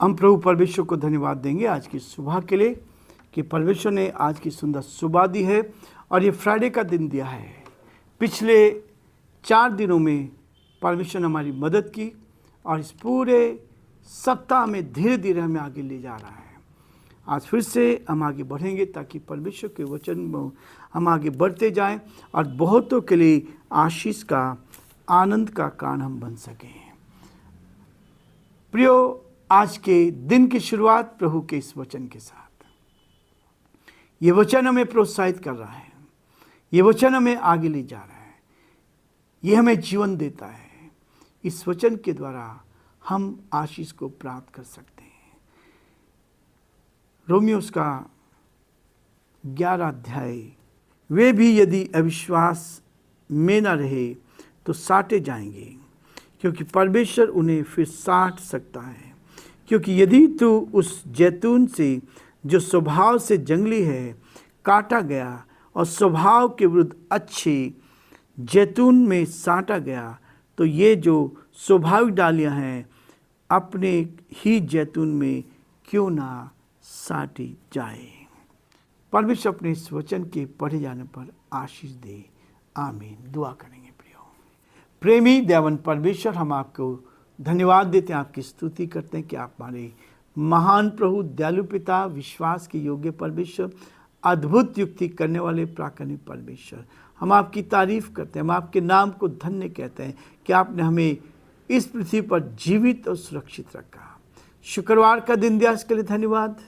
हम प्रभु परमेश्वर को धन्यवाद देंगे आज की सुबह के लिए कि परमेश्वर ने आज की सुंदर सुबह दी है और ये फ्राइडे का दिन दिया है। पिछले 4 दिनों में परमेश्वर ने हमारी मदद की और इस पूरे सप्ताह में धीरे धीरे हमें आगे ले जा रहा है। आज फिर से हम आगे बढ़ेंगे ताकि परमेश्वर के वचन में हम आगे बढ़ते जाएं और बहुतों के लिए आशीष का, आनंद का कारण हम बन सकें। प्रियो, आज के दिन की शुरुआत प्रभु के इस वचन के साथ। ये वचन हमें प्रोत्साहित कर रहा है, ये वचन हमें आगे ले जा रहा है, ये हमें जीवन देता है। इस वचन के द्वारा हम आशीष को प्राप्त कर सकते हैं। रोमियोस का 11 अध्याय, वे भी यदि अविश्वास में न रहे तो साटे जाएंगे, क्योंकि परमेश्वर उन्हें फिर साट सकता है। क्योंकि यदि तू उस जैतून से जो स्वभाव से जंगली है काटा गया और स्वभाव के विरुद्ध अच्छे जैतून में साटा गया, तो ये जो स्वाभाविक डालियां हैं अपने ही जैतून में क्यों ना साटी जाए। परमेश्वर अपने इस वचन के पढ़े जाने पर आशीष दे। आमीन। दुआ करेंगे। प्रेमी दयावान परमेश्वर, हम आपको धन्यवाद देते हैं, आपकी स्तुति करते हैं कि आप हमारे महान प्रभु, दयालु पिता, विश्वास के योग्य परमेश्वर, अद्भुत युक्ति करने वाले प्राकरणिक परमेश्वर। हम आपकी तारीफ करते हैं, हम आपके नाम को धन्य कहते हैं कि आपने हमें इस पृथ्वी पर जीवित और सुरक्षित रखा। शुक्रवार का दिन दिया, इसके लिए धन्यवाद।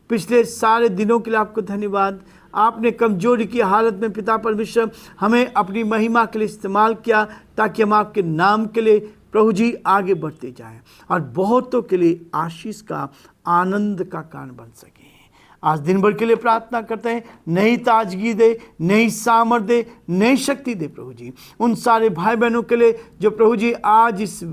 पिछले सारे दिनों के लिए आपको धन्यवाद। आपने कमजोरी की हालत में पिता परमेश्वर हमें अपनी महिमा के लिए इस्तेमाल किया ताकि हम आपके नाम के लिए प्रभु जी आगे बढ़ते जाएं और बहुतों के लिए आशीष का, आनंद का कारण बन सकें। आज दिन भर के लिए प्रार्थना करते हैं, नई ताजगी दे, नई सामर्थ दे, नई शक्ति दे प्रभु जी। उन सारे भाई बहनों के लिए जो प्रभु जी आज इस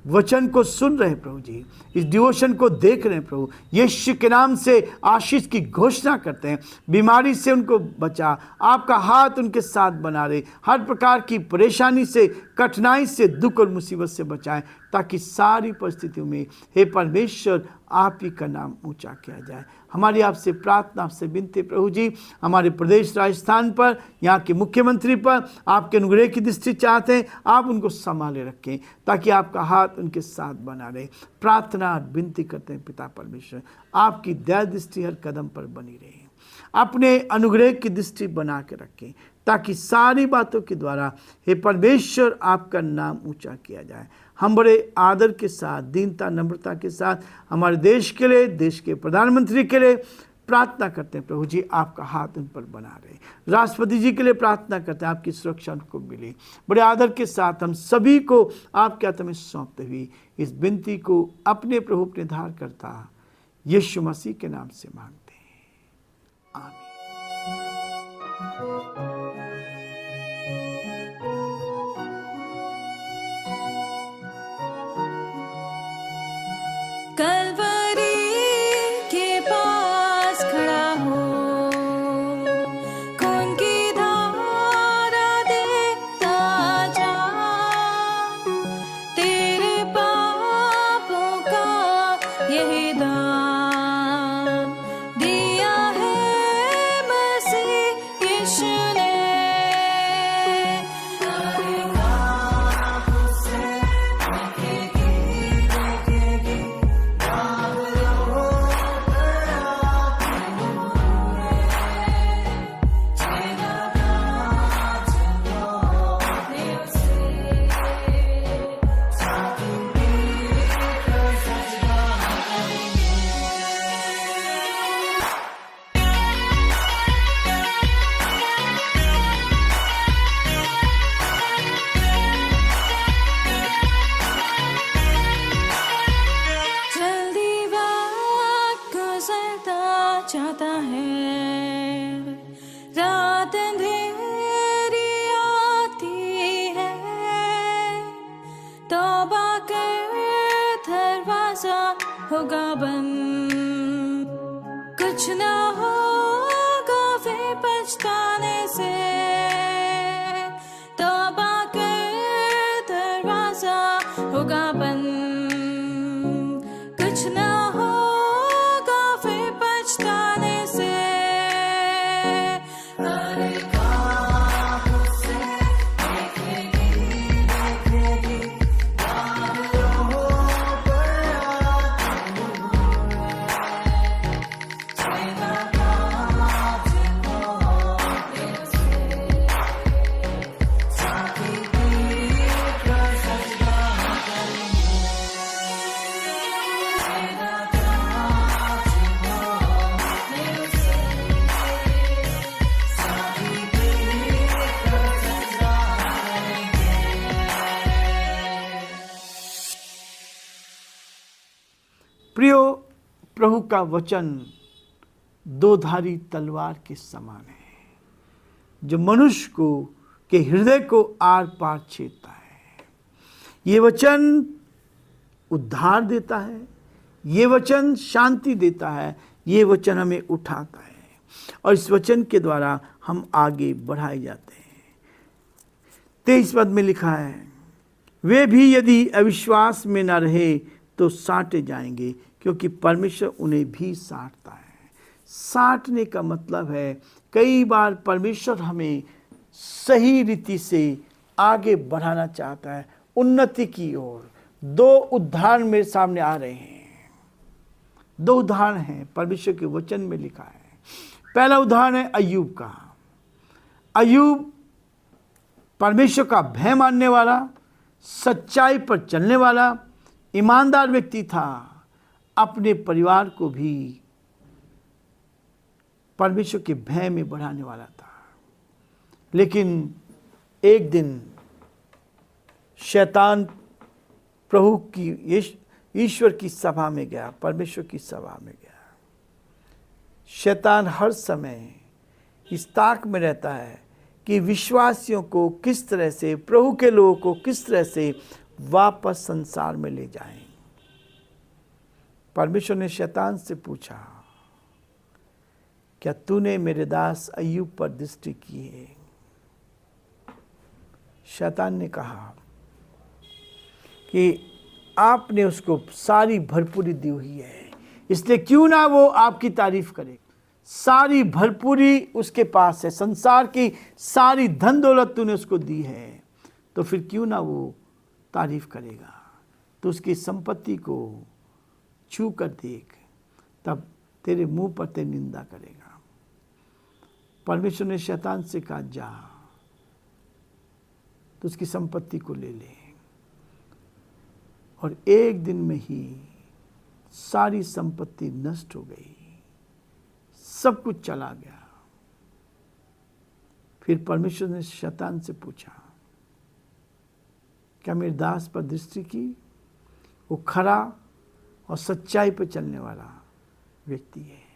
वचन को सुन रहे हैं प्रभु जी, इस डिवोशन को देख रहे हैं प्रभु, यीशु के नाम से आशीष की घोषणा करते हैं। बीमारी से उनको बचा, आपका हाथ उनके साथ बना रहे, हर प्रकार की परेशानी से, कठिनाई से, दुख और मुसीबत से बचाएं, ताकि सारी परिस्थितियों में हे परमेश्वर आप ही का नाम ऊंचा किया जाए। हमारी आपसे प्रार्थना, आपसे विनती प्रभु जी, हमारे प्रदेश राजस्थान पर, यहाँ के मुख्यमंत्री पर आपके अनुग्रह की दृष्टि चाहते हैं। आप उनको संभाले रखें ताकि आपका हाथ उनके साथ बना रहे। प्रार्थना और विनती करते हैं पिता परमेश्वर, आपकी दया दृष्टि हर कदम पर बनी रहे। अपने अनुग्रह की दृष्टि बना के रखें ताकि सारी बातों के द्वारा हे परमेश्वर आपका नाम ऊंचा किया जाए। हम बड़े आदर के साथ, दीनता, नम्रता के साथ हमारे देश के लिए, देश के प्रधानमंत्री के लिए प्रार्थना करते हैं प्रभु जी, आपका हाथ उन पर बना रहे। राष्ट्रपति जी के लिए प्रार्थना करते हैं, आपकी सुरक्षा उनको मिले। बड़े आदर के साथ हम सभी को आपके हाथ में सौंपते हुए इस विनती को अपने प्रभु, अपने धार करता यीशु मसीह के नाम से मांगते हैं। आमीन। कलवरी के पास खड़ा हो, खून की धारा देता जा, तेरे पापों का यही दाम दिया है मसीह यीशु ने। चाहता है, रात अंधेरी आती है, तौबा कर दरवाजा होगा बंद, कुछ ना होगा वे पछताने से, तौबा कर दरवाजा होगा बंद, कुछ ना हो प्रभु का वचन दोधारी तलवार के समान है, जो मनुष्य को के हृदय को आर पार छेदता है। ये वचन उद्धार देता है, ये वचन शांति देता है, ये वचन हमें उठाता है और इस वचन के द्वारा हम आगे बढ़ाए जाते हैं। 23 पद में लिखा है, वे भी यदि अविश्वास में न रहे तो साटे जाएंगे, क्योंकि परमेश्वर उन्हें भी साटता है। साटने का मतलब है कई बार परमेश्वर हमें सही रीति से आगे बढ़ाना चाहता है, उन्नति की ओर। 2 उदाहरण मेरे सामने आ रहे हैं, 2 उदाहरण हैं परमेश्वर के वचन में लिखा है। पहला उदाहरण है अय्यूब का। अय्यूब परमेश्वर का भय मानने वाला, सच्चाई पर चलने वाला, ईमानदार व्यक्ति था। अपने परिवार को भी परमेश्वर के भय में बढ़ाने वाला था। लेकिन एक दिन शैतान प्रभु की ईश्वर की सभा में गया, परमेश्वर की सभा में गया। शैतान हर समय इस ताक में रहता है कि विश्वासियों को किस तरह से, प्रभु के लोगों को किस तरह से वापस संसार में ले जाएं। परमेश्वर ने शैतान से पूछा, क्या तूने मेरे दास अय्यूब पर दृष्टि की है? शैतान ने कहा कि आपने उसको सारी भरपूरी दी हुई है, इसलिए क्यों ना वो आपकी तारीफ करे। सारी भरपूरी उसके पास है, संसार की सारी धन दौलत तूने उसको दी है, तो फिर क्यों ना वो तारीफ करेगा। तो उसकी संपत्ति को छू कर देख, तब तेरे मुंह पर तेरी निंदा करेगा। परमेश्वर ने शैतान से कहा, जा तो उसकी संपत्ति को ले ले। और एक दिन में ही सारी संपत्ति नष्ट हो गई, सब कुछ चला गया। फिर परमेश्वर ने शैतान से पूछा, क्या मेरे दास पर दृष्टि की? वो खरा और सच्चाई पर चलने वाला व्यक्ति है।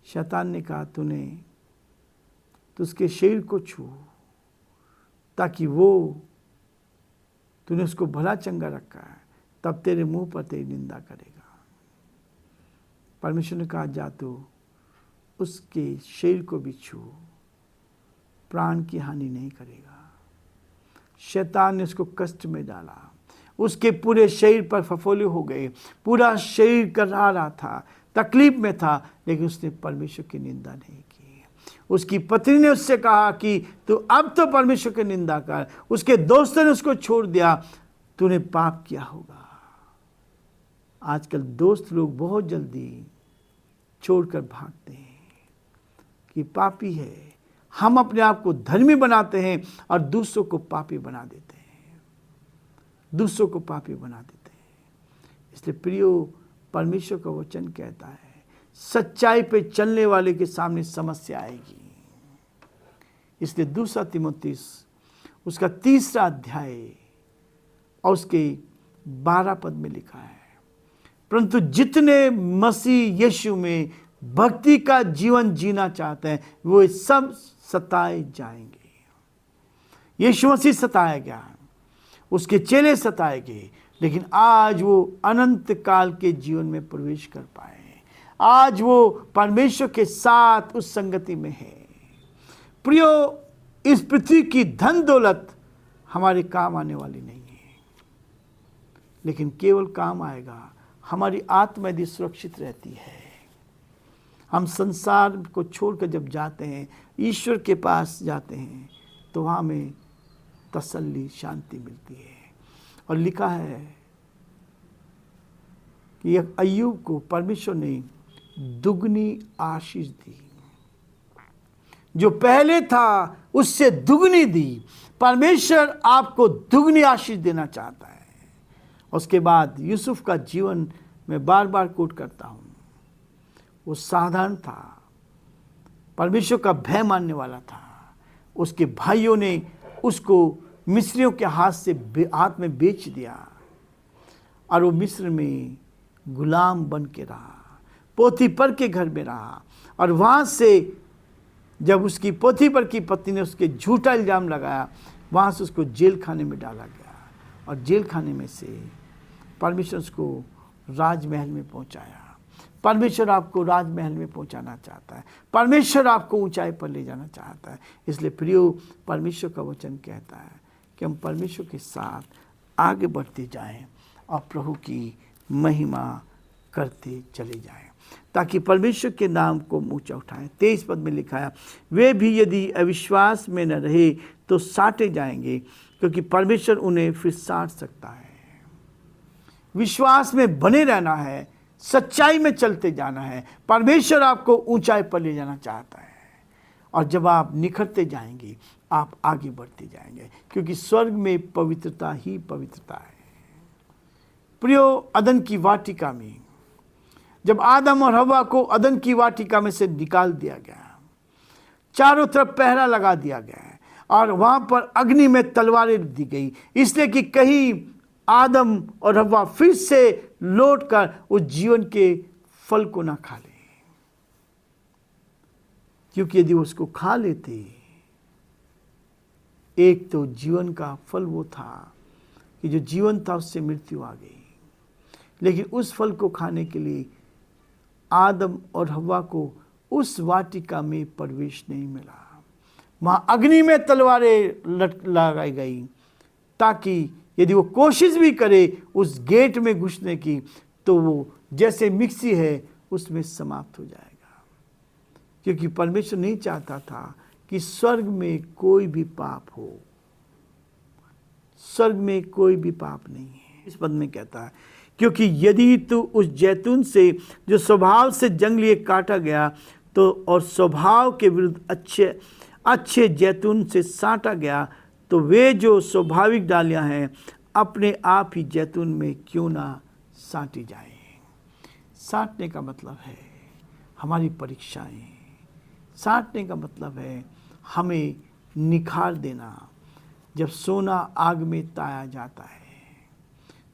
शैतान ने कहा, तूने तो उसके शरीर को छू, ताकि तूने उसको भला चंगा रखा है, तब तेरे मुंह पर तेरी निंदा करेगा। परमेश्वर ने कहा, जा तू उसके शरीर को भी छू, प्राण की हानि नहीं करेगा। शैतान ने उसको कष्ट में डाला, उसके पूरे शरीर पर फफोले हो गए, पूरा शरीर करहा रहा था, तकलीफ में था, लेकिन उसने परमेश्वर की निंदा नहीं की। उसकी पत्नी ने उससे कहा कि तू अब तो परमेश्वर की निंदा कर। उसके दोस्तों ने उसको छोड़ दिया, तूने पाप किया होगा। आजकल दोस्त लोग बहुत जल्दी छोड़कर भागते हैं कि पापी है। हम अपने आप को धर्मी बनाते हैं और दूसरों को पापी बना देते हैं, दूसरों को पापी बना देते हैं। इसलिए प्रियो, परमेश्वर का वचन कहता है, सच्चाई पे चलने वाले के सामने समस्या आएगी। इसलिए 2 तीमुथियुस उसका 3 अध्याय और उसके 12 पद में लिखा है, परंतु जितने मसीह यीशु में भक्ति का जीवन जीना चाहते हैं, वो सब सताए जाएंगे। यीशु मसीह सताया गया, उसके चेले सताए गए, लेकिन आज वो अनंत काल के जीवन में प्रवेश कर पाए। आज वो परमेश्वर के साथ उस संगति में है। प्रियो, इस पृथ्वी की धन दौलत हमारे काम आने वाली नहीं है, लेकिन केवल काम आएगा हमारी आत्मा यदि सुरक्षित रहती है। हम संसार को छोड़कर जब जाते हैं, ईश्वर के पास जाते हैं, तो वहाँ हमें तसल्ली, शांति मिलती है। और लिखा है कि अय्यूब को परमेश्वर ने दुगनी आशीष दी, जो पहले था उससे दुगनी दी। परमेश्वर आपको दुगनी आशीष देना चाहता है। उसके बाद यूसुफ का जीवन मैं बार बार कोट करता हूँ। वो साधारण था, परमेश्वर का भय मानने वाला था। उसके भाइयों ने उसको मिस्रियों के हाथ में बेच दिया और वो मिस्र में गुलाम बन के रहा, पोतीपर के घर में रहा, और वहाँ से जब उसकी पोतीपर की पत्नी ने उसके झूठा इल्ज़ाम लगाया, वहाँ से उसको जेल खाने में डाला गया, और जेल खाने में से परमेश्वर उसको राजमहल में पहुँचाया। परमेश्वर आपको राजमहल में पहुँचाना चाहता है, परमेश्वर आपको ऊंचाई पर ले जाना चाहता है। इसलिए प्रियो, परमेश्वर का वचन कहता है कि हम परमेश्वर के साथ आगे बढ़ते जाएं और प्रभु की महिमा करते चले जाएं, ताकि परमेश्वर के नाम को ऊंचा उठाएं। 23 पद में लिखा है, वे भी यदि अविश्वास में न रहे तो साटे जाएंगे, क्योंकि परमेश्वर उन्हें फिर साट सकता है। विश्वास में बने रहना है, सच्चाई में चलते जाना है। परमेश्वर आपको ऊंचाई पर ले जाना चाहता है, और जब आप निखरते जाएंगे आप आगे बढ़ते जाएंगे, क्योंकि स्वर्ग में पवित्रता ही पवित्रता है। प्रियो, अदन की वाटिका में जब आदम और हव्वा को अदन की वाटिका में से निकाल दिया गया, चारों तरफ पहरा लगा दिया गया है, और वहां पर अग्नि में तलवारें दी गई, इसलिए कि कहीं आदम और हव्वा फिर से लौटकर उस जीवन के फल को ना खा ले। क्योंकि यदि वो उसको खा लेते, एक तो जीवन का फल वो था कि जो जीवन था उससे मृत्यु आ गई, लेकिन उस फल को खाने के लिए आदम और हव्वा को उस वाटिका में प्रवेश नहीं मिला। वहां अग्नि में तलवारें लगाई गई, ताकि यदि वो कोशिश भी करे उस गेट में घुसने की, तो वो जैसे मिक्सी है उसमें समाप्त हो जाएगा। क्योंकि परमेश्वर नहीं चाहता था कि स्वर्ग में कोई भी पाप हो। स्वर्ग में कोई भी पाप नहीं है। इस पद में कहता है, क्योंकि यदि तू उस जैतून से जो स्वभाव से जंग लिए काटा गया, तो और स्वभाव के विरुद्ध अच्छे जैतून से साटा गया, तो वे जो स्वाभाविक डालियां हैं अपने आप ही जैतून में क्यों ना साटी जाए। साटने का मतलब है हमारी परीक्षाएं, साटने का मतलब है हमें निखार देना। जब सोना आग में ताया जाता है,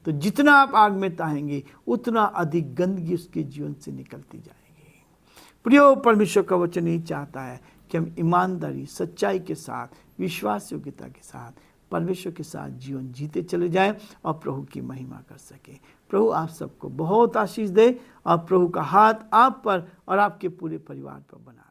तो जितना आप आग में ताएंगे उतना अधिक गंदगी उसके जीवन से निकलती जाएगी। प्रियो, परमेश्वर का वचन यही चाहता है कि हम ईमानदारी, सच्चाई के साथ, विश्वास योग्यता के साथ परमेश्वर के साथ जीवन जीते चले जाएं और प्रभु की महिमा कर सके। प्रभु आप सबको बहुत आशीष दे, और प्रभु का हाथ आप पर और आपके पूरे परिवार पर बना